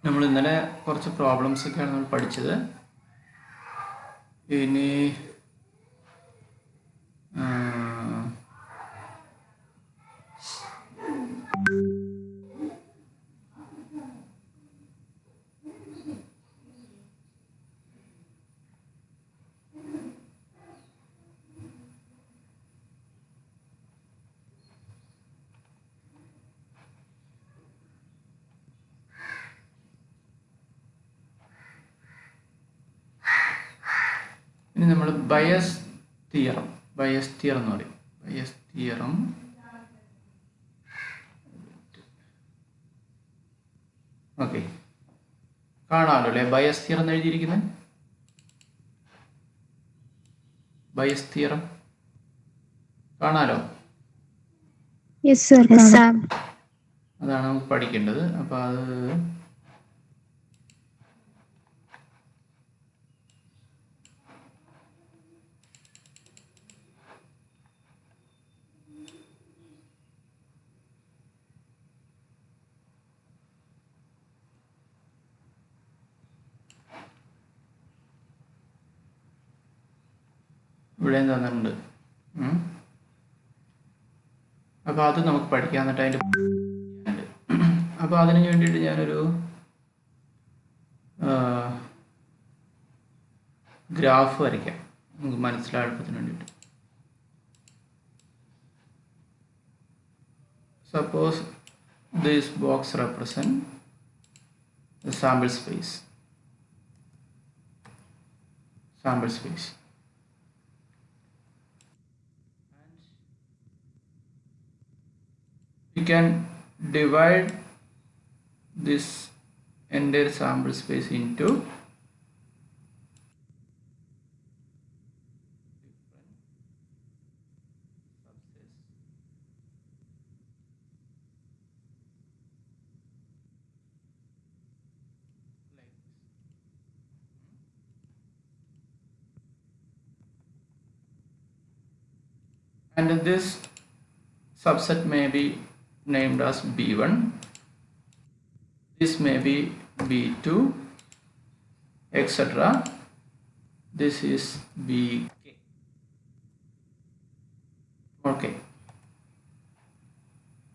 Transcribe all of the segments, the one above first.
നമ്മൾ ഇന്നലെ കുറച്ച് പ്രോബ്ലംസ് ഒക്കെയാണ് നമ്മൾ പഠിച്ചത്. ഇനി നമ്മൾ ബയസ് തിയറം എന്ന് പറയും. ബയസ് തിയറം ഓക്കെ, കാണാമല്ലോ അല്ലേ? ബയസ് തിയറം എന്ന് എഴുതിയിരിക്കുന്നത്. ബയസ് തിയറം കാണാലോ? അതാണ് നമുക്ക് പഠിക്കേണ്ടത്. അപ്പോൾ അത് ഇവിടെ തന്നിട്ടുണ്ട്. അപ്പോൾ അത് നമുക്ക് പഠിക്കാം. എന്നിട്ട് അതിൻ്റെ അപ്പോൾ അതിന് വേണ്ടിയിട്ട് ഞാനൊരു ഗ്രാഫ് വരയ്ക്കാം, നമുക്ക് മനസ്സിലായത്തിന് വേണ്ടിയിട്ട്. Suppose this box represents the sample space. We can divide this entire sample space into and this subset may be named as B1, this may be B2, etc. This is BK.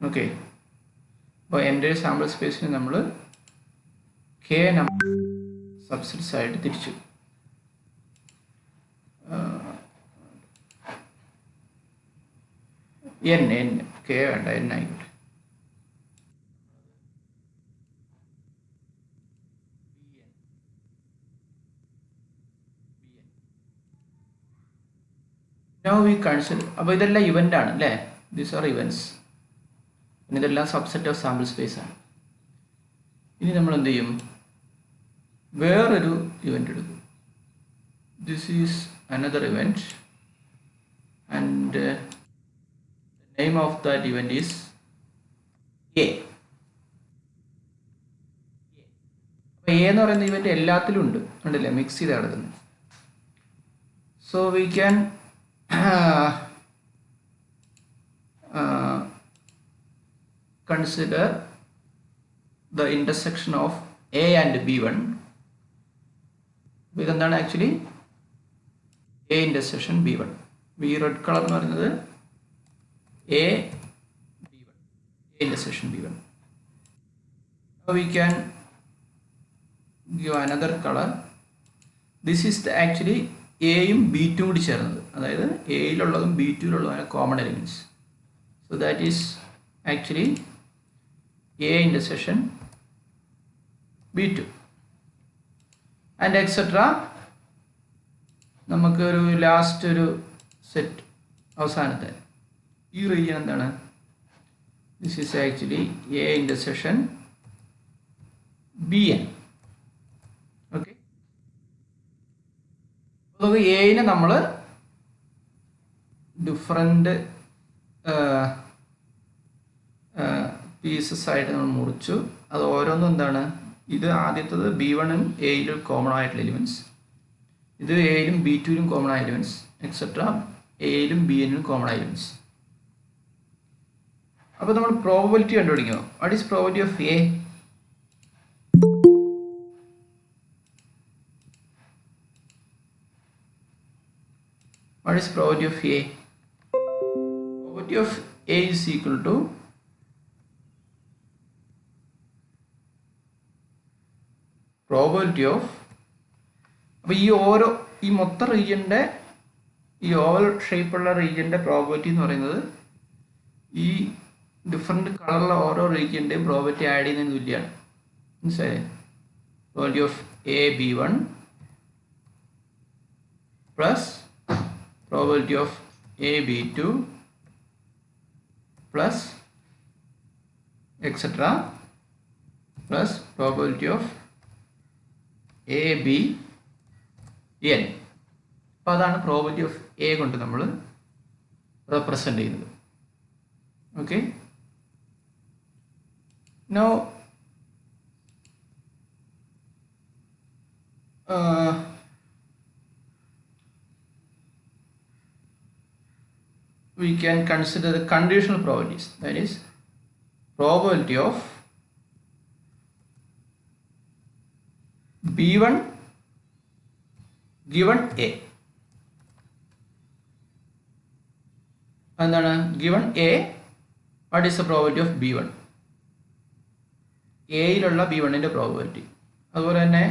Okay. അപ്പോൾ എൻ്റെ sample സ്പേസിന് നമ്മൾ K number subsets ആയിട്ട് തിരിച്ചു. N K വേണ്ട, N ആയിക്കോട്ടെ. Now we consider, അപ്പോൾ ഇതെല്ലാം event ആണ് അല്ലേ? These are events. പിന്നെ ഇതെല്ലാം സബ്സെറ്റ് ഓഫ് സാമ്പിൾ സ്പേസ് ആണ്. ഇനി നമ്മൾ എന്ത് ചെയ്യും? വേറൊരു ഇവൻ്റ് എടുക്കും. This is another event and name of that event is A. അപ്പോൾ A എന്ന് പറയുന്ന ഇവന്റ് എല്ലാത്തിലും ഉണ്ട്, ഉണ്ടല്ലേ? മിക്സ് ചെയ്ത് കിടക്കുന്നത്. So we can consider the intersection of A and B1. ഇതെന്താണ് ആക്ച്വലി? A intersection B1. ഈ റെഡ് കളർ എന്ന് പറയുന്നത് A intersection B1. Now we can give another color. This is the actually എയും B2 കൂടി ചേർന്നത്, അതായത് എയിലുള്ളതും B2-ലുള്ളതും common elements. So that is actually A intersection B2 and etcetera. നമുക്കൊരു ലാസ്റ്റ് ഒരു സെറ്റ്, അവസാനത്തെ ഈ റീജിയൻ എന്താണ്? This is actually A intersection BN. Okay, അപ്പോൾ എയിനെ നമ്മൾ ഡിഫറെൻ്റ് പീസസ് ആയിട്ട് നമ്മൾ മുറിച്ചു. അത് ഓരോന്നും എന്താണ്? ഇത് ആദ്യത്തത് B1-ഉം എയിലും കോമൺ ആയിട്ടുള്ള എലിമെൻറ്റ്സ്, ഇത് എയിലും B2-ലും കോമൺ ആയ എലിമെൻറ്റ്സ്, എക്സെട്ര എയിലും BN-ലും കോമൺ ആയ എലിമെൻറ്റ്സ്. അപ്പോൾ നമ്മൾ പ്രോബബിലിറ്റി കണ്ടുപിടിക്കുക. What is probability of A? What is probability of A? Probability of A is equal to probability of, അപ്പോൾ ഈ മൊത്തം റീജിയൻ്റെ ഈ ഓവൽ ഷേപ്പുള്ള റീജിയൻ്റെ പ്രോബബിലിറ്റി എന്ന് പറയുന്നത് ഈ ഡിഫറെൻറ്റ് കളറുള്ള ഓരോ റീജിയൻ്റെയും പ്രോബബിലിറ്റി ആഡ് ചെയ്യുന്നതിന് തുല്യമാണ്. മനസ്സിലായേ? Probability of AB1 plus probability of AB2 plus etc plus probability of ABN. അപ്പോൾ അതാണ് പ്രോബബിലിറ്റി ഓഫ് എ കൊണ്ട് നമ്മൾ റെപ്രസെൻ്റ് ചെയ്യുന്നത്. Okay, now we can consider the conditional probabilities, that is probability of B1 given A. എന്താണ് given A? What is the probability of B1? എയിലുള്ള B1ൻ്റെ probability. അതുപോലെ തന്നെ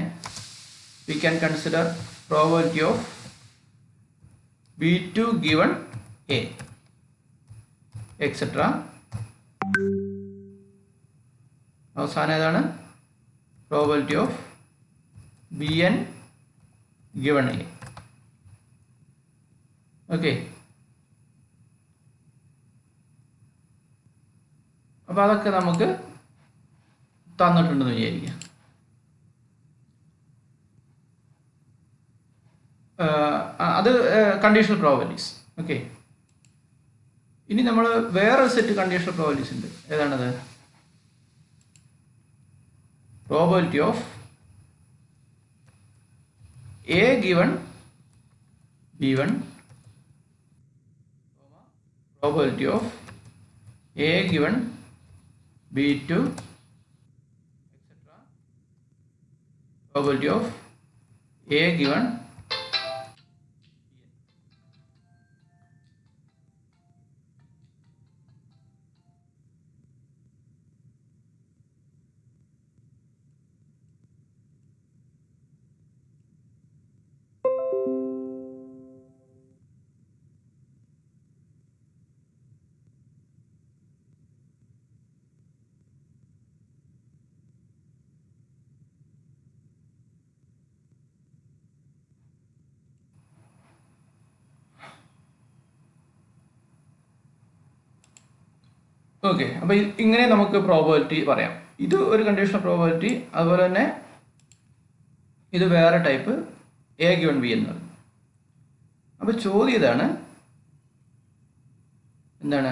we can consider probability of B2 given A, etc. അവസാനം ഏതാണ്? Probability of BN given A. Okay, അപ്പോൾ അതൊക്കെ നമുക്ക് തന്നിട്ടുണ്ടെന്ന് വിചാരിക്കാം. അത് കണ്ടീഷണൽ പ്രോബബിലിറ്റീസ്. ഓക്കെ, ഇനി നമ്മൾ വേറെ സെറ്റ് കണ്ടീഷണൽ പ്രോബബിലിറ്റീസ് ഉണ്ട്. ഏതാണത്? Probability of A given B1, probability of A given B2, etc. Probability of A given okay. അപ്പോൾ ഇങ്ങനെ നമുക്ക് പ്രോബബിലിറ്റി പറയാം. ഇത് ഒരു കണ്ടീഷണൽ പ്രോബബിലിറ്റി. അതുപോലെ തന്നെ ഇത് വേറെ ടൈപ്പ് A given B എന്ന് പറയും. അപ്പോൾ ചോദ്യം ഇതാണ്, എന്താണ്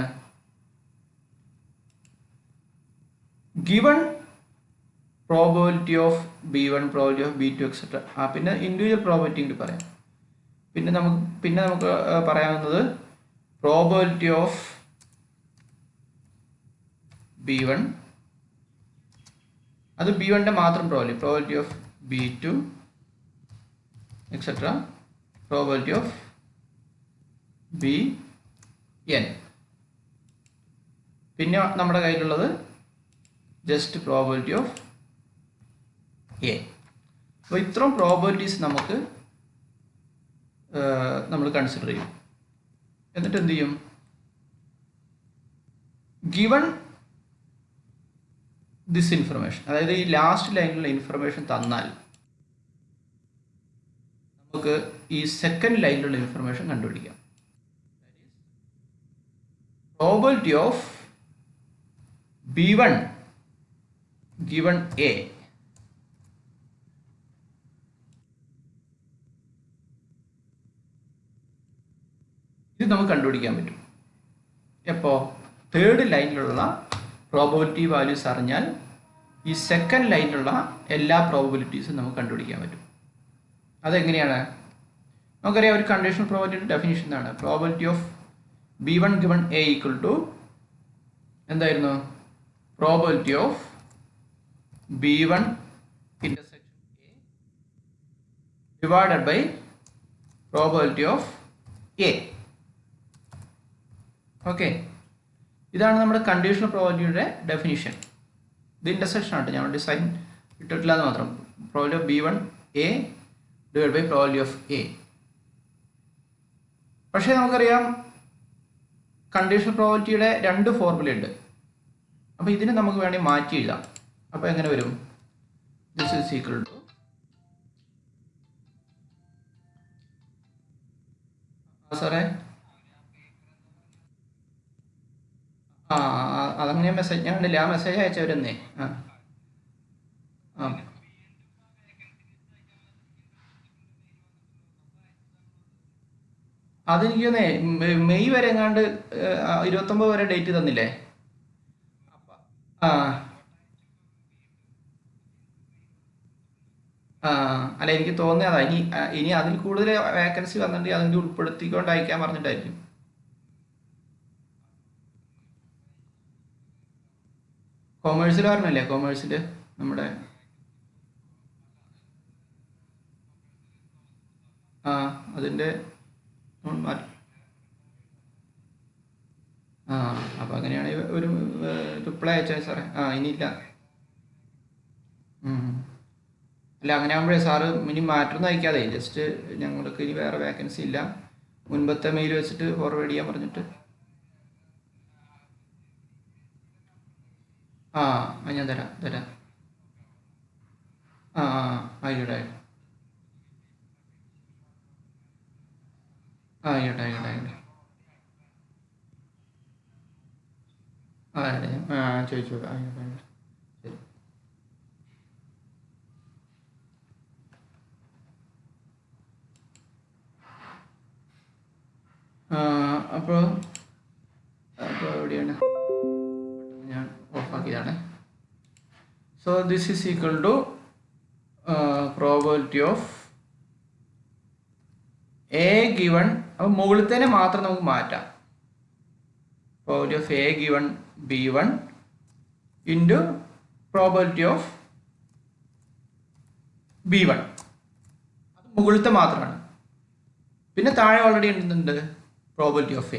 given probability of B1, probability of B2, etcetera. പിന്നെ ഇൻഡിവിജ്വൽ പ്രോബബിലിറ്റി കൂടി പറയാം. പിന്നെ നമുക്ക് പറയാവുന്നത് പ്രോബബിലിറ്റി ഓഫ് B1, അത് B1ൻ്റെ മാത്രം probability of B2, etcetera. Probability of BN. പിന്നെ നമ്മുടെ കയ്യിലുള്ളത് ജസ്റ്റ് പ്രോബബിലിറ്റി ഓഫ് A. അപ്പോൾ ഇത്രയും പ്രോബബിലിറ്റീസ് നമ്മൾ കൺസിഡർ ചെയ്യും. എന്നിട്ട് എന്ത് ചെയ്യും? ഗിവൺ ദിസ് ഇൻഫർമേഷൻ, അതായത് ഈ ലാസ്റ്റ് ലൈനിലുള്ള ഇൻഫർമേഷൻ തന്നാൽ നമുക്ക് ഈ സെക്കൻഡ് ലൈനിലുള്ള ഇൻഫർമേഷൻ കണ്ടുപിടിക്കാം. Probability of B1 given A ഇത് നമുക്ക് കണ്ടുപിടിക്കാൻ പറ്റും. എപ്പോൾ? തേർഡ് ലൈനിലുള്ള പ്രോബബിലിറ്റി വാല്യൂസ് അറിഞ്ഞാൽ ഈ സെക്കൻഡ് ലൈനിലുള്ള എല്ലാ പ്രോബബിലിറ്റീസും നമുക്ക് കണ്ടുപിടിക്കാൻ പറ്റും. അതെങ്ങനെയാണ്? നമുക്കറിയാം, ഒരു കണ്ടീഷണൽ പ്രോബബിലിറ്റിയുടെ ഡെഫിനിഷൻ എന്താണ്? Probability of B1 given A equal to എന്തായിരുന്നു? Probability of B1 intersection A divided by probability of A. Okay, ഇതാണ് നമ്മുടെ കണ്ടീഷണൽ പ്രോബബിലിറ്റിയുടെ ഡെഫിനിഷൻ. ഇത് ഇൻ്റർസെക്ഷൻ ആണ്, ഞാൻ ഡിസൈൻ ഇട്ടിട്ടില്ല എന്ന് മാത്രം. Probability of B1 A divide by probability of A. പക്ഷേ നമുക്കറിയാം കണ്ടീഷണൽ പ്രോബബിലിറ്റിയുടെ 2 ഫോർമുല ഉണ്ട്. അപ്പോൾ ഇതിനെ നമുക്ക് വേണമെങ്കിൽ മാറ്റി എഴുതാം. അപ്പോൾ എങ്ങനെ വരും? ദിസ് ഈസ് ഈക്വൽ ടു സാറേ അതങ്ങനെ മെസ്സേജ് ഞാൻ കണ്ടില്ല, ആ മെസ്സേജ് അയച്ചവരെന്നേ. അതെനിക്ക് മെയ് വരെ എങ്ങാണ്ട് 29 വരെ ഡേറ്റ് തന്നില്ലേ? അല്ല, എനിക്ക് തോന്നിയതാ. ഇനി അതിൽ കൂടുതൽ വേക്കൻസി വന്നിട്ട് അതിൻ്റെ ഉൾപ്പെടുത്തിക്കൊണ്ട് അയക്കാൻ പറഞ്ഞിട്ടായിരിക്കും. കോമേഴ്സിൽ പറഞ്ഞല്ലേ? കോമേഴ്സിൽ നമ്മുടെ അതിൻ്റെ അപ്പം അങ്ങനെയാണെങ്കിൽ ഒരു റിപ്ലൈ അയച്ചാൽ സാറേ. ഇനിയില്ല. അല്ല, അങ്ങനെ ആകുമ്പോഴേ സാറ് ഇനി മാറ്റൊന്നും അയക്കാതെ ജസ്റ്റ് ഞങ്ങൾക്ക് ഇനി വേറെ വേക്കൻസി ഇല്ല, മുൻപത്തെ മെയിൽ വെച്ചിട്ട് ഫോർവേഡ് ചെയ്യാൻ പറഞ്ഞിട്ട്. ഞാൻ തരാം. ആയിക്കോട്ടെ ചോദിച്ചു. ആയിക്കോട്ടെ, ശരി. അപ്പോൾ എവിടെയാണ്? ഞാൻ ഓഫാക്കിയതാണ്. So this is equal to probability of A given. അപ്പോൾ മുകളിലത്തേനെ മാത്രം നമുക്ക് മാറ്റാം. Probability of A given B1 into probability of B1. അത് മുകളിലത്തെ മാത്രമാണ്. പിന്നെ താഴെ ഓൾറെഡി എന്തുണ്ട്? Probability of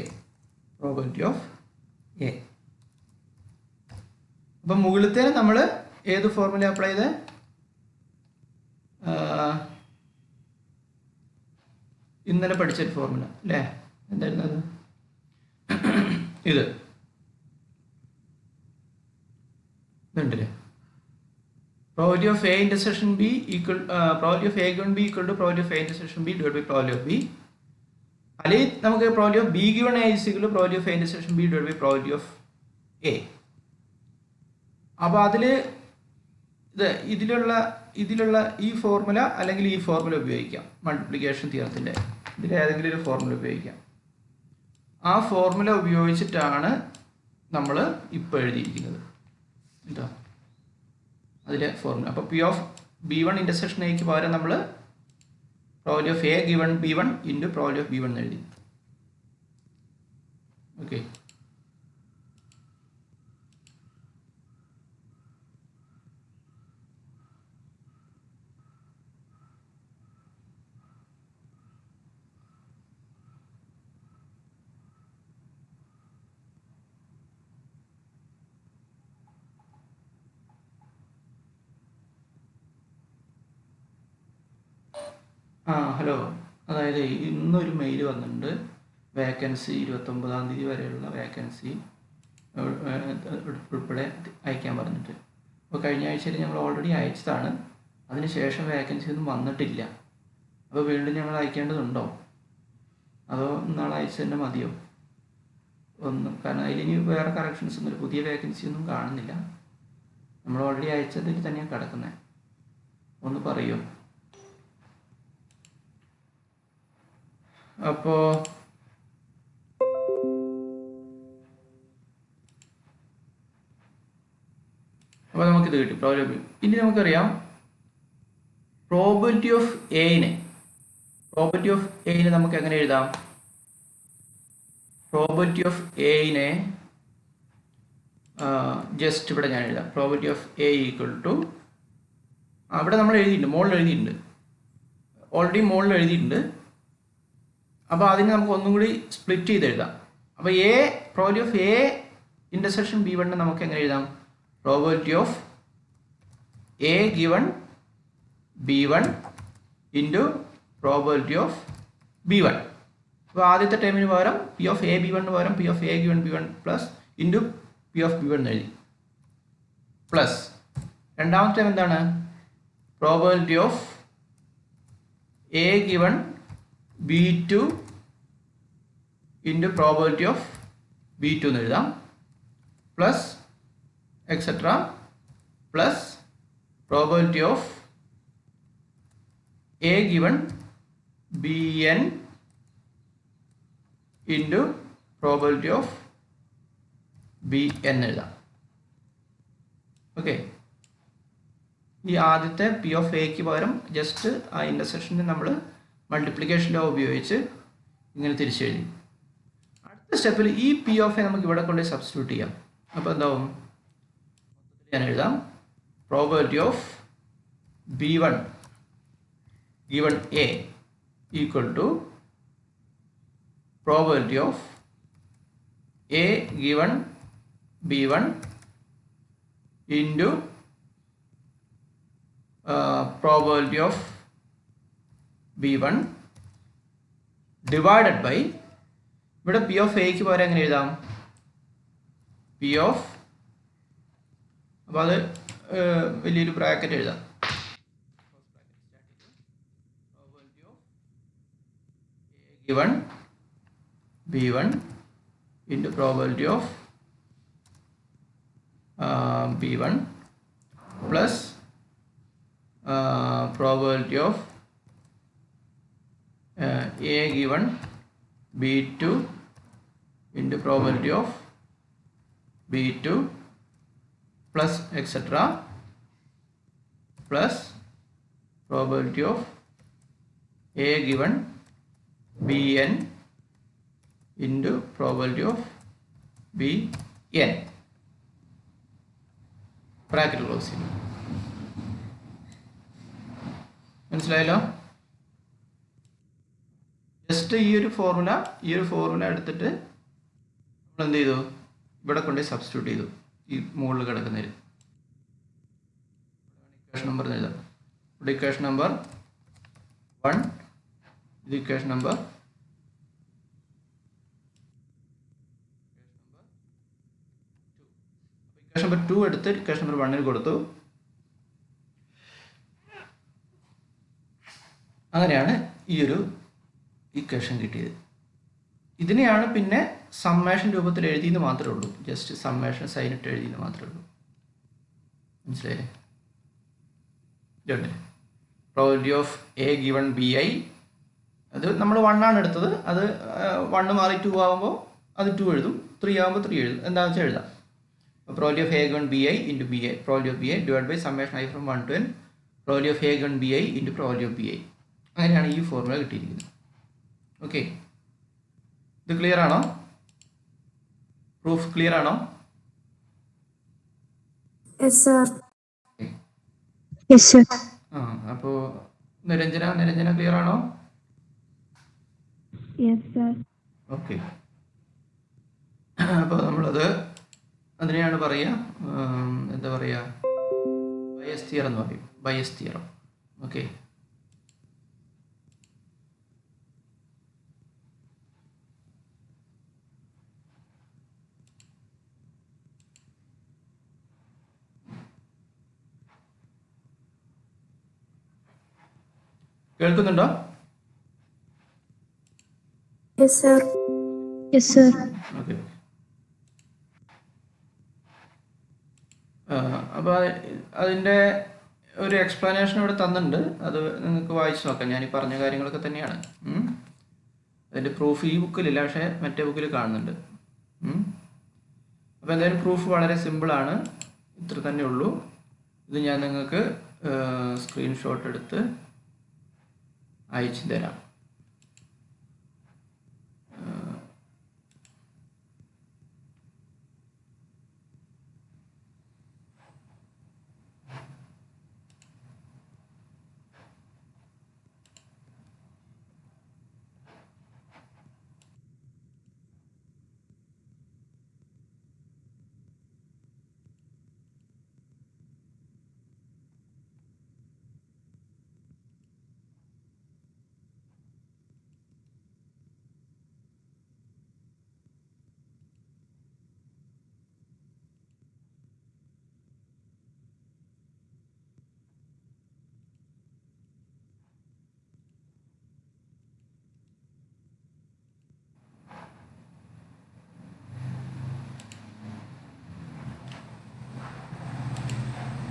A. അപ്പം മുകളിലത്തേന് നമ്മൾ ഏത് ഫോർമുല അപ്ലൈ ചെയ്ത്? ഇന്നലെ പഠിച്ചൊരു ഫോർമുല അല്ലേ? എന്തായിരുന്നു അത്? ഇതുണ്ടല്ലേ, probability of A intersection B equal probability of A given B equal to probability of A intersection B divide by probability of B. അല്ലെങ്കിൽ നമുക്ക് probability of B given A is equal to probability of A intersection B divide by probability of A. അപ്പോൾ ഇതിലുള്ള ഈ formula അല്ലെങ്കിൽ ഈ formula ഉപയോഗിക്കാം. Multiplication തിയറത്തിൻ്റെ ഇതിലേതെങ്കിലും ഒരു ഫോർമുല ഉപയോഗിക്കാം. ആ ഫോർമുല ഉപയോഗിച്ചിട്ടാണ് നമ്മൾ ഇപ്പോൾ എഴുതിയിരിക്കുന്നത്. എന്താ അതിലെ ഫോർമുല? അപ്പോൾ P ഓഫ് B1 ഇന്റർസെക്ഷൻ എക്ക് പകരം നമ്മൾ probability of A given B1 into probability of B1 എന്ന് എഴുതി. Okay, hello. അതായത് ഇന്നൊരു മെയിൽ വന്നിട്ടുണ്ട്, വേക്കൻസി 29-ാം തീയതി വരെയുള്ള വേക്കൻസി ഉൾപ്പെടെ അയക്കാൻ പറഞ്ഞിട്ട്. അപ്പോൾ കഴിഞ്ഞ ആഴ്ചയിൽ ഞങ്ങൾ ഓൾറെഡി അയച്ചതാണ്. അതിനുശേഷം വേക്കൻസി ഒന്നും വന്നിട്ടില്ല. അപ്പോൾ വീണ്ടും ഞങ്ങൾ അയക്കേണ്ടതുണ്ടോ അതോ നാളെ അയച്ചു തന്നെ മതിയോ? കാരണം അതിലിനി വേറെ കറക്ഷൻസ് ഒന്നും, പുതിയ വേക്കൻസി ഒന്നും കാണുന്നില്ല. നമ്മൾ ഓൾറെഡി അയച്ചതിൽ തന്നെയാണ് കിടക്കുന്നത്. ഒന്ന് പറയൂ. അപ്പോൾ നമുക്കിത് കിട്ടി പ്രോബബിലിറ്റി. ഇനി നമുക്കറിയാം പ്രോബബിലിറ്റി ഓഫ് എയിനെ നമുക്ക് എങ്ങനെ എഴുതാം? പ്രോബബിലിറ്റി ഓഫ് എയിനെ ജസ്റ്റ് ഇവിടെ ഞാൻ എഴുതാം. Probability of A equal to, അവിടെ നമ്മൾ എഴുതിയിട്ടുണ്ട്, മുകളിൽ എഴുതിയിട്ടുണ്ട്, ഓൾറെഡി മുകളിൽ എഴുതിയിട്ടുണ്ട്. അപ്പോൾ അതിന് നമുക്ക് ഒന്നും കൂടി സ്പ്ലിറ്റ് ചെയ്ത് എഴുതാം. അപ്പോൾ probability of A intersection B1 നമുക്ക് എങ്ങനെ എഴുതാം? Probability of A given B1 into probability of B1. അപ്പോൾ ആദ്യത്തെ ടൈമിന് പകരം പി ഓഫ് എ B1 പകരം P of A given B1 plus into P of B1 എഴുതി, പ്ലസ് രണ്ടാമത്തെ ടൈം എന്താണ്? Probability of A given B2 into probability of B2 എന്ന് എഴുതാം, plus etcetera, plus probability of A given Bn into probability of Bn എഴുതാം. Okay, ഈ ആദ്യത്തെ P of എക്ക് പകരം ജസ്റ്റ് ആ ഇൻ്റർസെക്ഷന് നമ്മൾ മൾട്ടിപ്ലിക്കേഷൻ ലോ ഉപയോഗിച്ച് ഇങ്ങനെ തിരിച്ചെഴുതി. അടുത്ത സ്റ്റെപ്പിൽ ഈ പി ഓഫ് എ നമുക്ക് ഇവിടെ കൊണ്ട് സബ്സ്റ്റിറ്റ്യൂട്ട് ചെയ്യാം. അപ്പോൾ എന്താവും? ഞാൻ എഴുതാം probability of B1 given A equal to probability of A given B1 into probability of B1 divided by, ഇവിടെ പി ഓഫ് എക്ക് പകരം എങ്ങനെ എഴുതാം? പി ഓഫ്, അപ്പോൾ അത് വലിയൊരു ബ്രാക്കറ്റ് എഴുതാം. given B1 into probability of B1 plus probability of A given B2 into probability of B2 plus etc. plus probability of A given Bn into probability of Bn. Bracket close ചെയ്യും. മനസ്സിലായല്ലോ? Just ഈ ഒരു formula എടുത്തിട്ട് നമ്മൾ എന്ത് ചെയ്തു? ഇവിടെ കൊണ്ട് സബ്സ്റ്റിറ്റ്യൂട്ട് ചെയ്തു. ഈ മുകളിൽ കിടക്കുന്നതിൽ ഇക്വേഷൻ നമ്പർ എഴുതാം. ഇവിടെ ഇക്വേഷൻ നമ്പർ 1, ഇത് ഇക്വേഷൻ നമ്പർ 2 എടുത്ത് ഇക്വേഷൻ നമ്പർ 1 കൊടുത്തു. അങ്ങനെയാണ് ഈ ഒരു ഇക്വേഷൻ കിട്ടിയത്. ഇതിനെയാണ് പിന്നെ സമ്മേഷൻ രൂപത്തിൽ എഴുതിയെന്ന് മാത്രമേ ഉള്ളൂ. ജസ്റ്റ് സമ്മേഷൻ സൈൻ ഇട്ട് എഴുതിയെന്ന് മാത്രമേ ഉള്ളൂ. മനസ്സിലായില്ലേ? ഇതുണ്ട് probability of A given BI. അത് നമ്മൾ 1 ആണ് എടുത്തത്. അത് 1 മാറി 2 ആകുമ്പോൾ അത് 2 എഴുതും, 3 ആകുമ്പോൾ 3 എഴുതും, എന്താണെന്ന് വെച്ചാൽ എഴുതാം. Probability of A given BI into BI, probability of BI divided by summation I from 1 to n, probability of A given BI into probability of BI. അങ്ങനെയാണ് ഈ ഫോർമുല കിട്ടിയിരിക്കുന്നത്. ഓക്കെ, ഇത് ക്ലിയർ ആണോ? പ്രൂഫ് ക്ലിയർ ആണോ? Yes sir. Yes sir. അപ്പോൾ Niranjana clear ആണോ? Yes sir. Okay, അപ്പോൾ നമ്മളത് അതിനെയാണ് പറയുക, എന്താ പറയുക, ബയസ് തിയറം എന്ന് പറയും. Bias theorem. ഓക്കെ, കേൾക്കുന്നുണ്ടോ? Yes sir. Yes sir. Okay, അപ്പോൾ അതിൻ്റെ ഒരു എക്സ്പ്ലനേഷൻ ഇവിടെ തന്നിട്ടുണ്ട്. അത് നിങ്ങൾക്ക് വായിച്ച് നോക്കാം. ഞാൻ ഈ പറഞ്ഞ കാര്യങ്ങളൊക്കെ തന്നെയാണ്. അതിൻ്റെ പ്രൂഫ് ഈ ബുക്കിലില്ല, പക്ഷേ മറ്റേ ബുക്കിൽ കാണുന്നുണ്ട്. അപ്പോൾ എന്തായാലും പ്രൂഫ് വളരെ സിമ്പിളാണ്. ഇത്ര തന്നെ ഉള്ളൂ. ഇത് ഞാൻ നിങ്ങൾക്ക് സ്ക്രീൻഷോട്ട് എടുത്ത് അയച്ചു തരാം.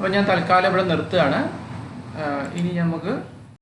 അപ്പോൾ ഞാൻ തൽക്കാലം ഇവിടെ നിർത്തുകയാണ്. ഇനി നമുക്ക്